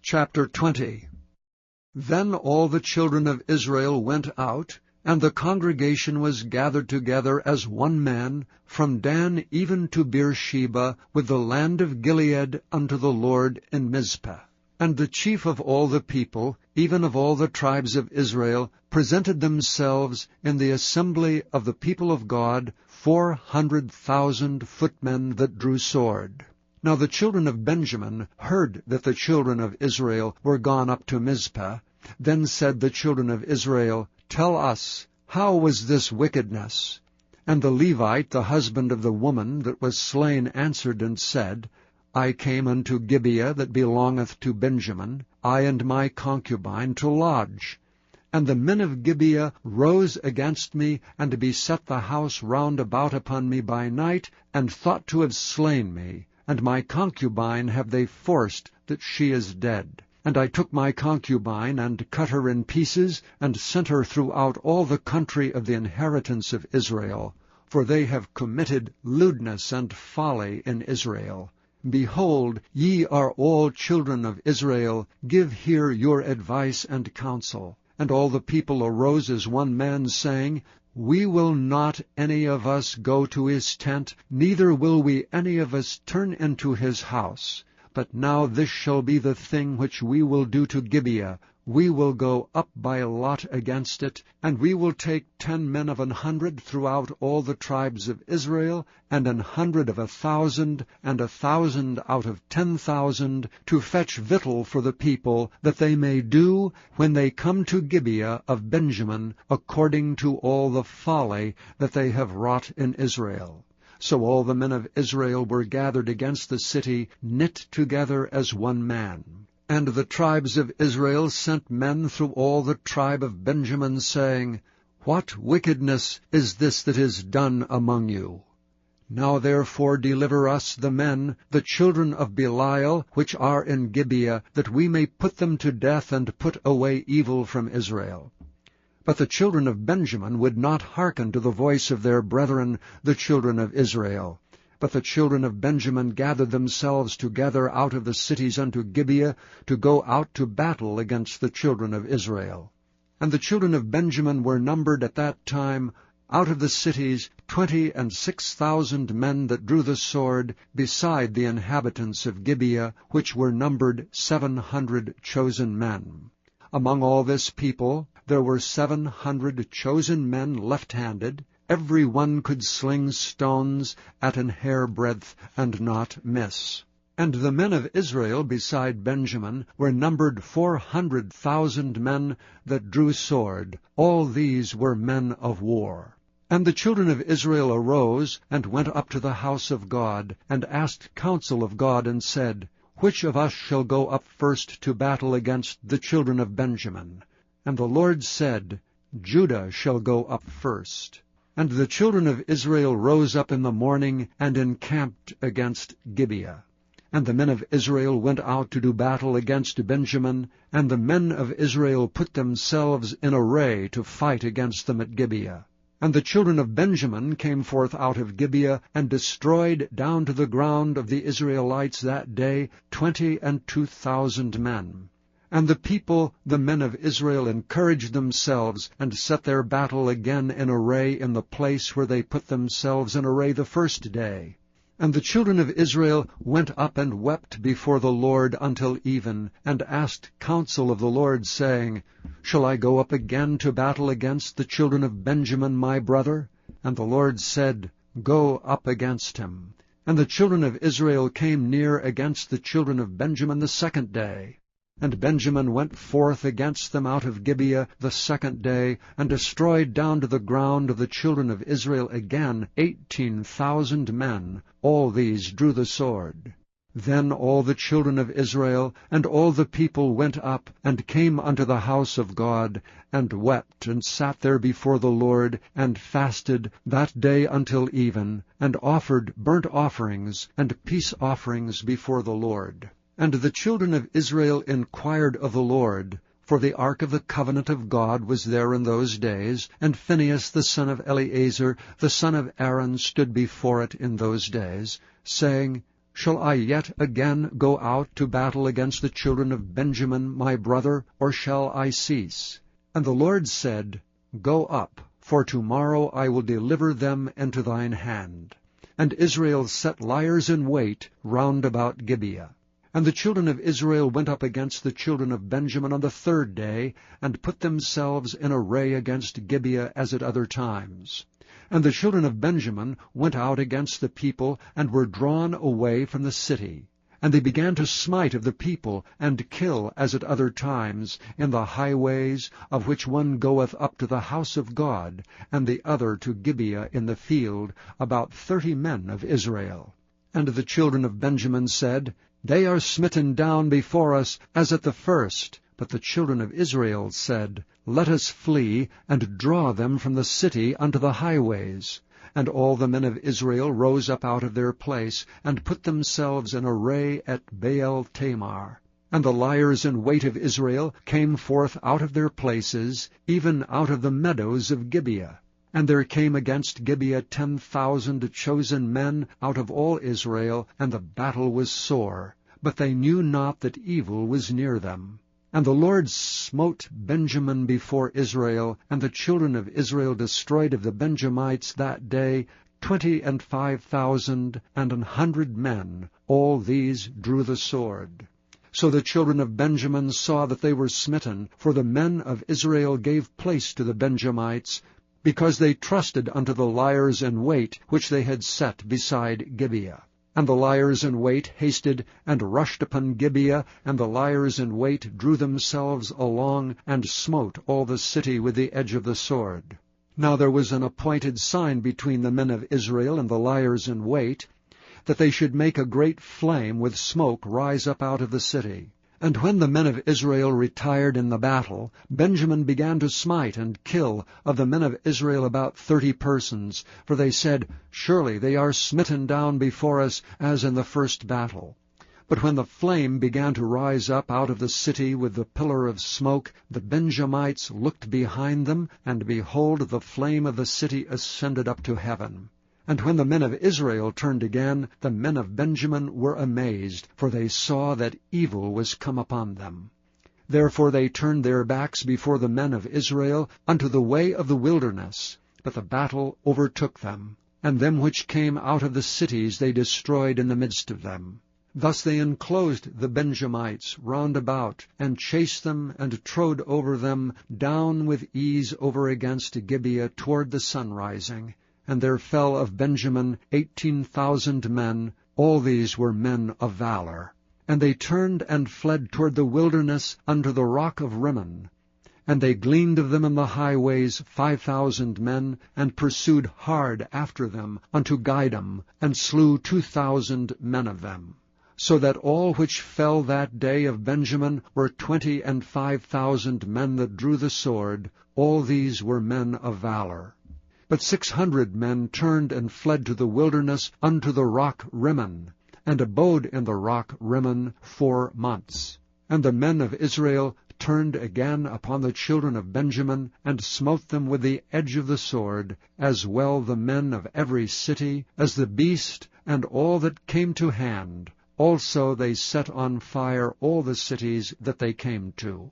Chapter 20. Then all the children of Israel went out, and the congregation was gathered together as one man, from Dan even to Beersheba, with the land of Gilead, unto the Lord in Mizpah. And the chief of all the people, even of all the tribes of Israel, presented themselves in the assembly of the people of God, 400,000 footmen that drew sword. Now the children of Benjamin heard that the children of Israel were gone up to Mizpah. Then said the children of Israel, Tell us, how was this wickedness? And the Levite, the husband of the woman that was slain, answered and said, I came unto Gibeah that belongeth to Benjamin, I and my concubine, to lodge. And the men of Gibeah rose against me, and beset the house round about upon me by night, and thought to have slain me. And my concubine have they forced, that she is dead. And I took my concubine, and cut her in pieces, and sent her throughout all the country of the inheritance of Israel. For they have committed lewdness and folly in Israel. Behold, ye are all children of Israel, give here your advice and counsel. And all the people arose as one man, saying, We will not any of us go to his tent, neither will we any of us turn into his house. But now this shall be the thing which we will do to Gibeah. We will go up by lot against it, and we will take 10 men of 100 throughout all the tribes of Israel, and 100 of 1,000, and 1,000 out of 10,000, to fetch victual for the people, that they may do, when they come to Gibeah of Benjamin, according to all the folly that they have wrought in Israel. So all the men of Israel were gathered against the city, knit together as one man. And the tribes of Israel sent men through all the tribe of Benjamin, saying, What wickedness is this that is done among you? Now therefore deliver us the men, the children of Belial, which are in Gibeah, that we may put them to death, and put away evil from Israel. But the children of Benjamin would not hearken to the voice of their brethren, the children of Israel. But the children of Benjamin gathered themselves together out of the cities unto Gibeah, to go out to battle against the children of Israel. And the children of Benjamin were numbered at that time, out of the cities, 26,000 men that drew the sword, beside the inhabitants of Gibeah, which were numbered 700 chosen men. Among all this people there were 700 chosen men left-handed. Every one could sling stones at an hairbreadth, and not miss. And the men of Israel beside Benjamin were numbered 400,000 men that drew sword. All these were men of war. And the children of Israel arose, and went up to the house of God, and asked counsel of God, and said, Which of us shall go up first to battle against the children of Benjamin? And the Lord said, Judah shall go up first. And the children of Israel rose up in the morning, and encamped against Gibeah. And the men of Israel went out to do battle against Benjamin, and the men of Israel put themselves in array to fight against them at Gibeah. And the children of Benjamin came forth out of Gibeah, and destroyed down to the ground of the Israelites that day 22,000 men. And the people, the men of Israel, encouraged themselves, and set their battle again in array in the place where they put themselves in array the first day. And the children of Israel went up and wept before the Lord until even, and asked counsel of the Lord, saying, Shall I go up again to battle against the children of Benjamin my brother? And the Lord said, Go up against him. And the children of Israel came near against the children of Benjamin the second day. And Benjamin went forth against them out of Gibeah the second day, and destroyed down to the ground of the children of Israel again 18,000 men. All these drew the sword. Then all the children of Israel and all the people went up, and came unto the house of God, and wept, and sat there before the Lord, and fasted that day until even, and offered burnt offerings and peace offerings before the Lord. And the children of Israel inquired of the Lord, for the ark of the covenant of God was there in those days, and Phinehas the son of Eleazar, the son of Aaron, stood before it in those days, saying, Shall I yet again go out to battle against the children of Benjamin my brother, or shall I cease? And the Lord said, Go up, for tomorrow I will deliver them into thine hand. And Israel set liers in wait round about Gibeah. And the children of Israel went up against the children of Benjamin on the third day, and put themselves in array against Gibeah as at other times. And the children of Benjamin went out against the people, and were drawn away from the city. And they began to smite of the people, and kill as at other times, in the highways, of which one goeth up to the house of God, and the other to Gibeah in the field, about 30 men of Israel. And the children of Benjamin said, They are smitten down before us as at the first. But the children of Israel said, Let us flee, and draw them from the city unto the highways. And all the men of Israel rose up out of their place, and put themselves in array at Baal Tamar. And the liers in wait of Israel came forth out of their places, even out of the meadows of Gibeah. And there came against Gibeah 10,000 chosen men out of all Israel, and the battle was sore. But they knew not that evil was near them. And the Lord smote Benjamin before Israel, and the children of Israel destroyed of the Benjamites that day 25,000 and 100 men. All these drew the sword. So the children of Benjamin saw that they were smitten, for the men of Israel gave place to the Benjamites, because they trusted unto the liers in wait which they had set beside Gibeah. And the liers in wait hasted and rushed upon Gibeah, and the liers in wait drew themselves along, and smote all the city with the edge of the sword. Now there was an appointed sign between the men of Israel and the liers in wait, that they should make a great flame with smoke rise up out of the city. And when the men of Israel retired in the battle, Benjamin began to smite and kill of the men of Israel about 30 persons, for they said, Surely they are smitten down before us, as in the first battle. But when the flame began to rise up out of the city with the pillar of smoke, the Benjamites looked behind them, and behold, the flame of the city ascended up to heaven. And when the men of Israel turned again, the men of Benjamin were amazed, for they saw that evil was come upon them. Therefore they turned their backs before the men of Israel unto the way of the wilderness. But the battle overtook them, and them which came out of the cities they destroyed in the midst of them. Thus they enclosed the Benjamites round about, and chased them, and trode over them down with ease over against Gibeah toward the sunrising. And there fell of Benjamin 18,000 men. All these were men of valor. And they turned and fled toward the wilderness unto the rock of Rimmon. And they gleaned of them in the highways 5,000 men, and pursued hard after them unto Gidom, and slew 2,000 men of them. So that all which fell that day of Benjamin were 25,000 men that drew the sword. All these were men of valor. But 600 men turned and fled to the wilderness unto the rock Rimmon, and abode in the rock Rimmon 4 months. And the men of Israel turned again upon the children of Benjamin, and smote them with the edge of the sword, as well the men of every city, as the beast, and all that came to hand. Also they set on fire all the cities that they came to.